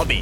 হবে।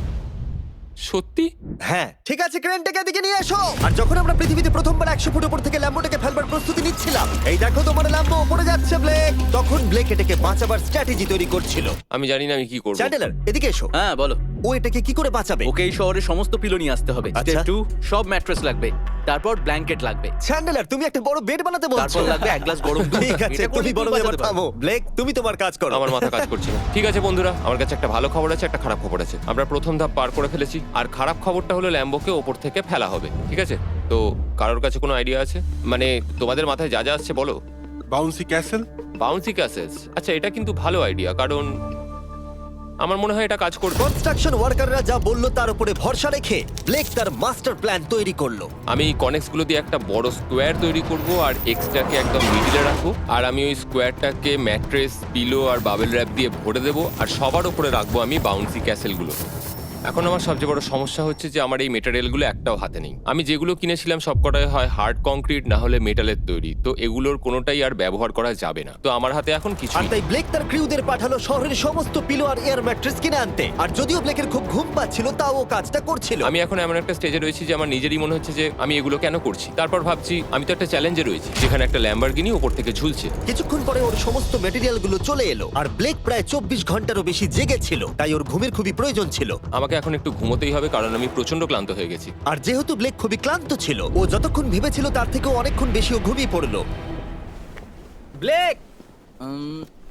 সত্যি? হ্যাঁ ঠিক আছে, ক্রেনটাকে এদিকে নিয়ে এসো। আর যখন আমরা পৃথিবীতে প্রথমবার 100 ফুট উপর থেকে ল্যাম্বোটাকে ফেলবার প্রস্তুতি নিচ্ছিলাম, এই দেখো তোমার ল্যাম্বো উপরে যাচ্ছে ব্লেক, তখন ব্লেক এটাকে বাঁচাবার স্ট্র্যাটেজি তৈরি করছিল। আমি জানি না আমি কি করব। চ্যান্ডেলার এদিকে এসো। হ্যাঁ বলো। ও এটাকে কি করে বাঁচাবে? ওকে এই শহরে সমস্ত পিলো নিয়ে আসতে হবে। আচ্ছা। স্টেপ 2 সব ম্যাট্রেস লাগবে, তারপর ব্ল্যাঙ্কেট লাগবে, চ্যান্ডেলার তুমি একটা বড় বেড বানাতে বলছো? তারপর লাগবে এক গ্লাস গরম দুধ। ঠিক আছে এটা করে তুমি বড় বাঁচাতে এবার পারবে। থামো। ব্লেক তুমি তোমার কাজ করো। আমার মাথা কাজ করছে না। ঠিক আছে বন্ধুরা, আমার কাছে একটা ভালো খবর আছে, একটা খারাপ খবর আছে। আমরা প্রথম ধাপ পার করে ফেলেছি, আর খারাপ খবরটা হলো ল্যাম্বোকে ওপর থেকে ফেলা হবে। ঠিক আছে, তো কারোর কাছে কোনো আইডিয়া আছে? মানে তোমাদের মাথায় যা যা আসছে বলো। Bouncy castle. বাউন্সি ক্যাসেলস, আচ্ছা এটা কিন্তু ভালো আইডিয়া, কারণ আমার মনে হয় এটা কাজ করবে। কনস্ট্রাকশন ওয়ার্কাররা যা বললো তার উপরে ভরসা রেখে ব্লেক তার মাস্টার প্ল্যান তৈরি করলো। আমি কনেক্স গুলো দিয়ে একটা বড় স্কোয়ার তৈরি করব, আর এক্সটাকে একদম মিডিলে রাখবো, আর আমি ওই স্কোয়ারটাকে ম্যাট্রেস, পিলো আর বাবেল র্যাপ দিয়ে ভরে দেবো, আর সবার উপরে রাখবো আমি বাউন্সি ক্যাসেলগুলো। এখন আমার সবচেয়ে বড় সমস্যা হচ্ছে যে আমার এই মেটেরিয়ালগুলো একটাও হাতে নেই। আমি যেগুলো কিনেছিলাম সবকটাই হয় হার্ড কংক্রিট না হলে মেটালের তৈরি, তো এগুলোর কোনোটাই আর ব্যবহার করা যাবে না। তো আমার হাতে এখন কিছু আর তাই ব্লেক তার ক্রিউদের পাঠালো শহরের সমস্ত পিলো আর এয়ার ম্যাট্রেস কিনে আনতে। আর যদিও ব্লেকের খুব ঘুম পাচ্ছিল, তাও ও কাজটা করছিল। আমি এখন এমন একটা স্টেজে রয়েছি যে আমার নিজেরই মনে হচ্ছে যে আমি এগুলো কেন করছি। তারপর ভাবছি আমি তো একটা চ্যালেঞ্জে রয়েছি, যেখানে একটা ল্যাম্বরগিনি উপর থেকে ঝুলছে। কিছুক্ষণ পরে ওর সমস্ত মেটেরিয়াল গুলো চলে এলো, আর ব্লেক প্রায় 24 ঘন্টারও বেশি জেগে ছিল, তাই ওর ঘুমের খুবই প্রয়োজন ছিল। আমাকে এখন একটু ঘুমোতেই হবে, কারণ আমি প্রচন্ড ক্লান্ত হয়ে গেছি। আর যেহেতু ব্লেক খুবই ক্লান্ত ছিল, ও যতক্ষণ ভেবেছিল তার থেকেও অনেকক্ষণ বেশি ও ঘুমিয়ে পড়লো। ব্লেক,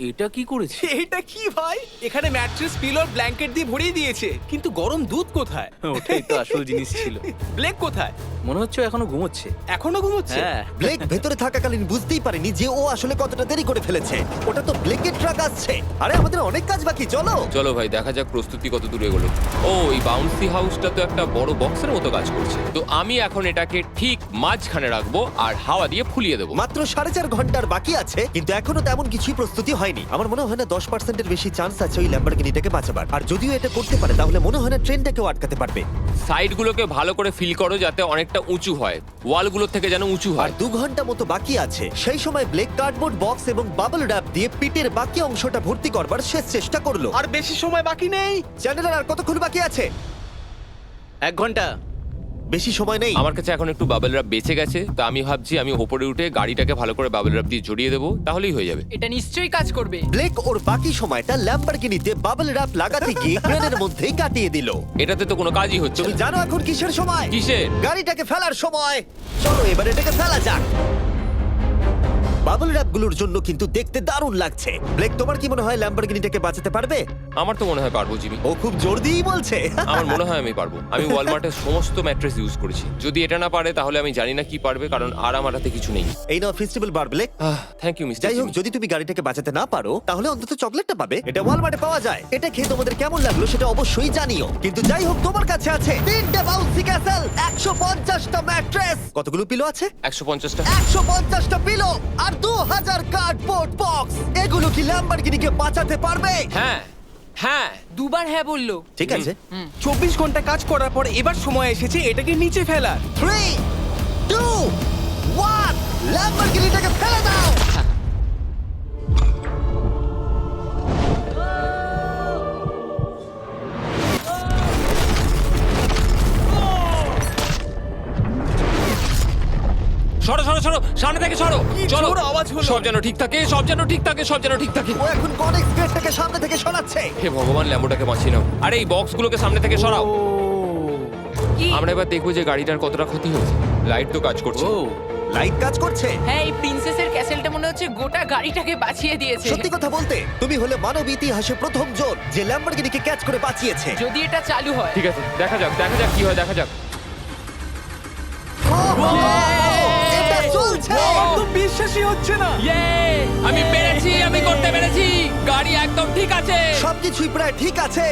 এটা কি করেছে? এটা কি ভাই? এখানে ম্যাট্রেস, পিলো, ব্ল্যাঙ্কেট দিয়ে ভরিয়ে দিয়েছে, কিন্তু গরম দুধ কোথায়? ওটাই তো আসল জিনিস ছিল। ব্লেক কোথায়? মনে হচ্ছে ও এখনো ঘুমোচ্ছে। এখনো ঘুমোচ্ছে? হ্যাঁ। ব্লেক ভেতরে থাকাকালীন বুঝতেই পারেনি যে ও আসলে কতটা দেরি করে ফেলেছে। ওটা তো ব্লেকের ট্রাক আসছে। আরে আমাদের অনেক কাজ বাকি, চলো। চলো ভাই, দেখা যাক প্রস্তুতি কত দূরে এগোলো। ও, এই বাউন্সি হাউসটা তো একটা বড় বক্সের মতো কাজ করছে। তো আমি এখন এটাকে ঠিক মাঝখানে রাখবো আর হাওয়া দিয়ে ফুলিয়ে দেবো। মাত্র 4.5 ঘন্টার বাকি আছে, কিন্তু এখনো তেমন কিছুই প্রস্তুতি হয়নি। আমার মনে হয় না 10%-এর বেশি চান্স আছে ওই ল্যাম্বরগিনিটাকে বাঁচাবার। আর যদিও এটা করতে পারে, তাহলে মনে হয় না ট্রেনটাকেও আটকাতে পারবে। সাইডগুলোকে ভালো করে ফিল করো যাতে অনেকটা উঁচু হয়, ওয়ালগুলোর থেকে যেন উঁচু আর হয়। 2 ঘন্টা মতো বাকি আছে। সেই সময় ব্লেক কার্ডবোর্ড বক্স এবং বাবল র্যাপ দিয়ে পিটের বাকি অংশটা ভর্তি করবার শেষ চেষ্টা করলো। আর বেশি সময় বাকি নেই। চ্যানেলের আর কতক্ষণ বাকি আছে? 1 ঘন্টা। বেশি সময় নেই। আমার কাছে এখন একটু বাবেল র্যাপ বেঁচে গেছে, তো আমি ভাবছি আমি ওপরে উঠে গাড়িটাকে ভালো করে বাবেল র্যাপ দিয়ে জড়িয়ে দেবো, তাহলেই হয়ে যাবে। এটা নিশ্চয়ই কাজ করবে। ব্লেক ওর বাকি সময়টা ল্যাম্বরগিনিতে বাবল র্যাপ লাগাতে গিয়ে ক্রেনের মধ্যেই কাটিয়ে দিল। এটাতে তো কোনো কাজই হচ্ছে তুমি না। জানো এখন কিসের সময়? কিসের? গাড়িটাকে ফেলার সময়। চলো এবার এটাকে ফেলা যাক। বাবল র্যাপ গুলোর জন্য কিন্তু দেখতে দারুণ লাগছে। ব্লেক, তোমার কি মনে হয় ল্যাম্বরগিনিটাকে বাঁচাতে পারবে? আমার তো মনে হয় পারবো জিমি। ও খুব জোর দিয়েই বলছে। আমার মনে হয় আমি পারবো। আমি ওয়ালমার্টের সমস্ত ম্যাট্রেস ইউজ করেছি। যদি এটা না পারে তাহলে আমি জানি না কি পারবে, কারণ আর আমার হাতে কিছু নেই। এই নাও ফেস্টিভ্যাল বার ব্লেক। থ্যাংক ইউ মিস্টার যাই হোক, জিমি। যদি তুমি গাড়িটাকে বাঁচাতে না পারো তাহলে অন্তত চকলেটটা পাবে। এটা ওয়ালমার্টে পাওয়া যায়। এটা খেয়ে তোমাদের কেমন লাগলো সেটা অবশ্যই জানিও। কিন্তু যাই হোক, তোমার কাছে আছে 3টে বাউন্সি ক্যাসেল, 150টা ম্যাট্রেস, কতগুলো পিলো আছে? 150টা। 150টা পিলো আর 2000 কার্ডবোর্ড বক্স। এগুলো কি ল্যাম্বরগিনিকে বাঁচাতে পারবে? হ্যাঁ হ্যাঁ। দুবার হ্যাঁ বললো। ঠিক আছে। 24 ঘন্টা কাজ করার পর এবার সময় এসেছে এটাকে নিচে ফেলার। 3 2 1 ল্যাম্বরগিনিটাকে ফেলে দাও। সরো সরো সরো, সামনে থেকে সরো। চলো, জোর আওয়াজ হলো। সব যেন ঠিক থাকে, সব যেন ঠিক থাকে, সব যেন ঠিক থাকে। ও এখন কনেক্স গেটটাকে সামনে থেকে সরাচ্ছে। হে ভগবান, ল্যাম্বোটাকে বাঁচিয়ে নাও। আরে এই বক্সগুলোকে সামনে থেকে সরাও। কি? আমরা এবার দেখবো যে গাড়িটার কতটা ক্ষতি হয়েছে। লাইট তো কাজ করছে। ও লাইট কাজ করছে। হ্যাঁ, এই প্রিন্সেসের ক্যাসেলটা মনে হচ্ছে গোটা গাড়িটাকে বাঁচিয়ে দিয়েছে। সত্যি কথা বলতে তুমি হলে মানব ইতিহাসে প্রথম জন যে ল্যাম্বরগিনিকে ক্যাচ করে বাঁচিয়েছে। যদি এটা চালু হয়। ঠিক আছে, দেখা যাক কি হয়, দেখা যাক। এটা চলছে। আমার তো বিশ্বাসই হচ্ছে না। আমি পেরেছি, আমি করতে পেরেছি। গাড়ি একদম ঠিক আছে। সবকিছুই প্রায় ঠিক আছে।